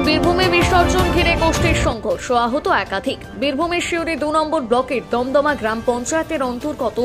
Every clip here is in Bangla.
বীরভূমে বিসর্জন ঘিরে গোষ্ঠীর সংঘর্ষ, আহত একাধিক। বীরভূমের শিউরি ২ নম্বর ব্লকের দমদমা গ্রাম পঞ্চায়েতের অন্তর্গত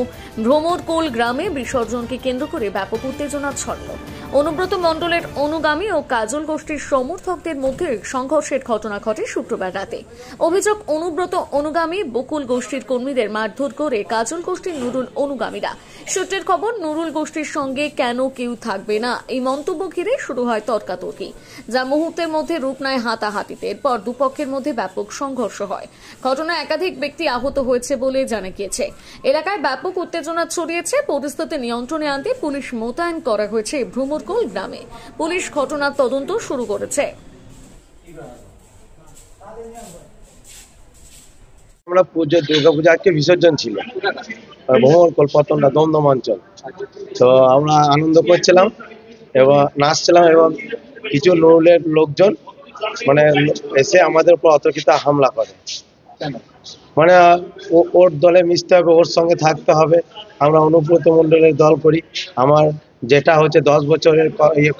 ভ্রমরকোল গ্রামে বিসর্জনকে কেন্দ্র করে ব্যাপক উত্তেজনা ছড়ালো। অনুব্রত মণ্ডলের অনুগামী ও কাজল গোষ্ঠীর সমর্থকদের মধ্যে সংঘর্ষের ঘটনা ঘটে শুক্রবার রাতে। অভিযোগ, অনুব্রত অনুগামী বকুল গোষ্ঠীর কর্মীদের মারধর করে কাজল গোষ্ঠীর নুরুল অনুগামীরা। সূত্রের খবর, নুরুল গোষ্ঠীর সঙ্গে কেন কেউ থাকবে না, এই মন্তব্য ঘিরে শুরু হয় তর্কাতর্কি, যা মুহূর্তের মধ্যে রূপ নেয় হাতাহাতিতে। এরপর দুপক্ষের মধ্যে ব্যাপক সংঘর্ষ হয়। ঘটনায় একাধিক ব্যক্তি আহত হয়েছে বলে জানা গিয়েছে। এলাকায় ব্যাপক উত্তেজনা ছড়িয়েছে। পরিস্থিতি নিয়ন্ত্রণে আনতে পুলিশ মোতায়েন করা হয়েছে ভ্রমরকোল গ্রামে। পুলিশ ঘটনার তদন্ত শুরু করেছে। আমরা দুর্গাপূজা আজকে বিসর্জন ছিল ভ্রমরকোল পতনটা দমদম অঞ্চল। তো আমরা আনন্দ করছিলাম এবং নাচছিলাম, এবং কিছু নুরুলের লোকজন মানে এসে আমাদের উপর অতর্কিত হামলা করে। মানে ওর দলে মিশতে হবে, ওর সঙ্গে থাকতে হবে। আমরা অনুব্রত মণ্ডলের দল করি। আমার যেটা হচ্ছে 10 বছরের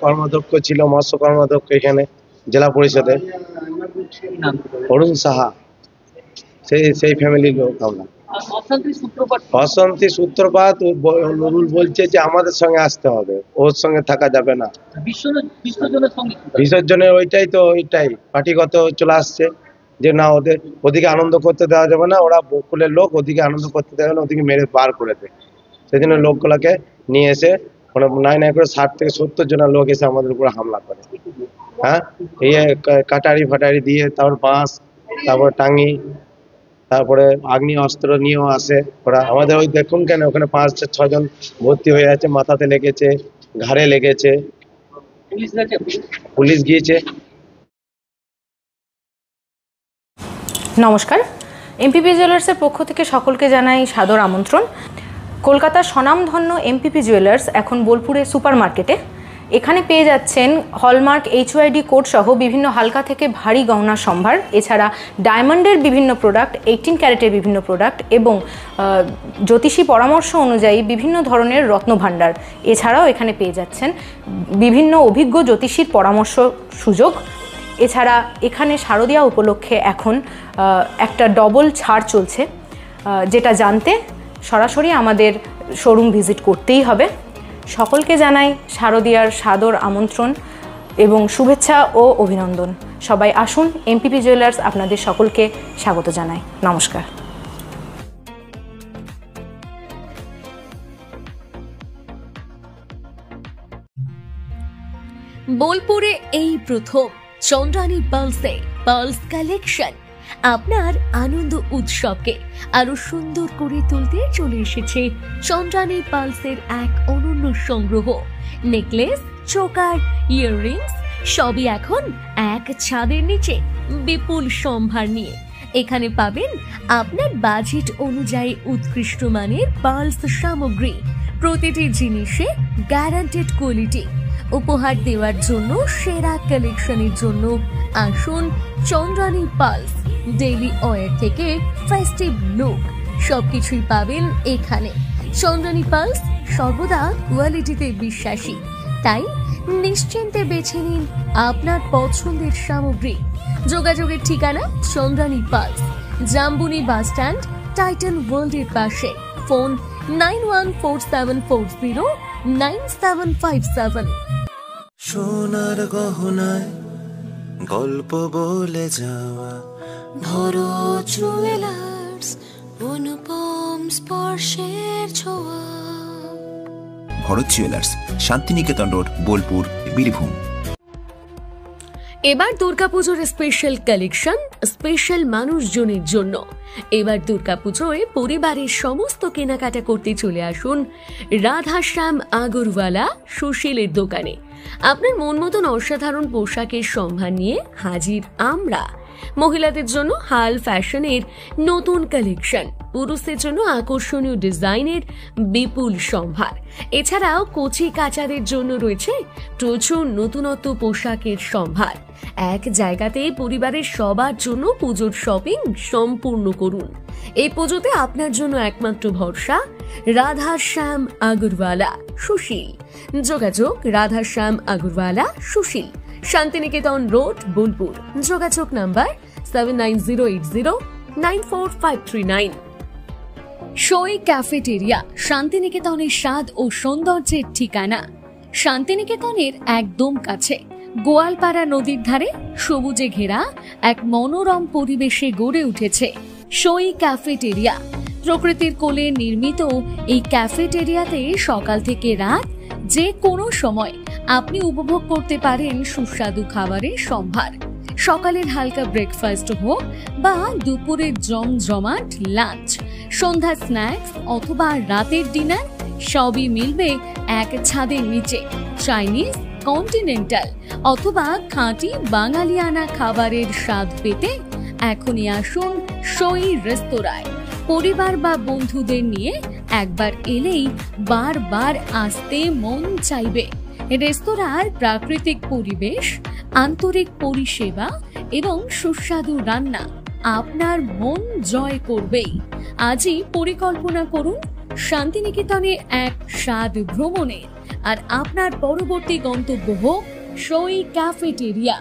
কর্মাধ্যক্ষ ছিল, মৎস্য কর্মাধ্যক্ষ এখানে জেলা পরিষদের, অরুণ সাহা, সেই ফ্যামিলির লোক আমরা। অশান্তি সূত্রপাত নুরুল বলছে যে আমাদের সঙ্গে আসতে হবে, ওর সঙ্গে থাকা যাবে না। বিসর্জনের ওইটাই পার্টিগত চলে আসছে যে না, ওদিকে আনন্দ করতে দেওয়া যাবে না, ওরা বকুলের লোক, ওদিকে আনন্দ করতে দেবে না, ওদিকে মেরে বার করে দেয়। সেই জন্য লোকগুলোকে নিয়ে এসে মানে নাই করে 60 থেকে 70 জন লোক এসে আমাদের উপরে হামলা করে। হ্যাঁ, এই কাটারি ফাটারি দিয়ে, তারপর বাঁশ, তারপর টাঙ্গি, তারপরে আগ্নেয় অস্ত্র নিয়েও আসে ওরা। আমাদের ওই দেখুন কেন ওখানে 5-6 জন ভর্তি হয়ে আছে, মাথাতে লেগেছে, ঘাড়ে লেগেছে। পুলিশ গিয়েছে। নমস্কার, এমপিপি জুয়েলার্সের পক্ষ থেকে সকলকে জানাই সাদর আমন্ত্রণ। কলকাতার স্বনামধন্য এমপিপি জুয়েলার্স এখন বোলপুরে সুপার মার্কেটে। এখানে পেয়ে যাচ্ছেন হলমার্ক HYD কোড সহ বিভিন্ন হালকা থেকে ভারী গহনার সম্ভার, এছাড়া ডায়মন্ডের বিভিন্ন প্রোডাক্ট, 18 ক্যারেটের বিভিন্ন প্রোডাক্ট এবং জ্যোতিষী পরামর্শ অনুযায়ী বিভিন্ন ধরনের রত্নভাণ্ডার। এছাড়াও এখানে পেয়ে যাচ্ছেন বিভিন্ন অভিজ্ঞ জ্যোতিষীর পরামর্শ সুযোগ। এছাড়া এখানে শারদীয়া উপলক্ষে এখন একটা ডবল ছাড় চলছে, যেটা জানতে সরাসরি আমাদের শোরুম ভিজিট করতেই হবে। সকলকে জানাই শারদীয়ার সাদর আমন্ত্রণ এবং শুভেচ্ছা ও অভিনন্দন। সবাই আসুন, এমপিপি জুয়েলার্স আপনাদের সকলকে স্বাগত জানাই। নমস্কার। বোলপুরে এই প্রথম চন্দ্রানী পালসে পালস কালেকশন আপনার আনন্দ উৎসবকে আরো সুন্দর করে তুলতে চলে এসেছে চন্দ্রানী পালসের এক অনন্য সংগ্রহ। নেকলেস, চোকার, ইয়াররিংস সবই এখন এক ছাদের নিচে বিপুল সম্ভার নিয়ে। এখানে পাবেন আপনার বাজেট অনুযায়ী উৎকৃষ্ট মানের পালস সামগ্রী, প্রতিটি জিনিসে গ্যারান্টেড কোয়ালিটি। উপহার দেওয়ার জন্য সেরা কালেকশনের জন্য আসুন চন্দ্রানী পালস। ডেইলি ওয়্যার থেকে ফেস্টিভ লুক সবকিছুই পাবেন এখানে। চন্দ্রানী পালস সর্বদা কোয়ালিটিতে বিশ্বাসী, তাই নিশ্চিন্তে বেছে নিন আপনার পছন্দের সামগ্রী। যোগাযোগের ঠিকানা Chandrani pulse, Jambuni bus stand, Titan ওয়ার্ল্ডের পাশে। ফোন 9147409757। সোনার গহনায় গল্প বলে যাওয়া ভরো জুয়েলার্স, অনুপম স্পর্শের ছোঁয়া। Bharat jewellers, Santiniketan road, Bolpur, Birbhum. এবার দুর্গাপুজোর স্পেশাল কালেকশন, স্পেশাল মানুষজনের জন্য। এবার দুর্গাপুজোয় পরিবারের সমস্ত কেনাকাটা করতে চলে আসুন রাধাশ্যাম আগরওয়ালা সুশীলের দোকানে। আপনার মন মতন অসাধারণ পোশাকের সম্ভার নিয়ে হাজির আমরা। মহিলাদের জন্য হাল ফ্যাশনের নতুন কালেকশন, পুরুষদের জন্য আকর্ষণীয় ডিজাইনের বিপুল সম্ভার। এছাড়াও কচি কাচাদের জন্য রয়েছে প্রচুর নতুনত্ব পোশাকের সম্ভার। এক জায়গাতে পরিবারের সবার জন্য পুজোর শপিং সম্পূর্ণ করুন। এই পুজোতে আপনার জন্য একমাত্র ভরসা রাধাশ্যাম আগরওয়ালা সুশীল। যোগাযোগ রাধাশ্যাম আগরওয়ালা সুশীল, শান্তিনিকেতন রোড, বোলপুর। যোগাযোগ নাম্বার 7908094539। সই ক্যাফেটেরিয়া, শান্তিনিকেতনের স্বাদ ও সৌন্দর্যের ঠিকানা। শান্তিনিকেতনের একদম কাছে, গোয়ালপাড়া নদীর ধারে সবুজে ঘেরা এক মনোরম পরিবেশে গড়ে উঠেছে সই ক্যাফেটেরিয়া। প্রকৃতির কোলে নির্মিত এই ক্যাফেটেরিয়াতে সকাল থেকে রাত যে কোনো সময় আপনি উপভোগ করতে পারেন সুস্বাদু খাবারের সম্ভার। সকালের হালকা ব্রেকফাস্ট হোক বা দুপুরের জমজমাট লাঞ্চ, সন্ধ্যার স্ন্যাক্স অথবা রাতের ডিনার, সবই মিলবে এক ছাদের নিচে। চাইনিজ, কন্টিনেন্টাল অথবা খাঁটি বাঙালিয়ানা খাবারের স্বাদ পেতে এখনই আসুন সই রেস্তোরাঁয়। পরিবার বা বন্ধুদের নিয়ে একবার এলেই বারবার আসতে মন চাইবে। রেস্তোরাঁর প্রাকৃতিক পরিবেশ, আন্তরিক পরিষেবা এবং সুস্বাদু রান্না আপনার মন জয় করবেই। আজই পরিকল্পনা করুন শান্তিনিকেতনে এক স্বাদ ভ্রমণের, আর আপনার পরবর্তী গন্তব্য হোক সই ক্যাফেটেরিয়া।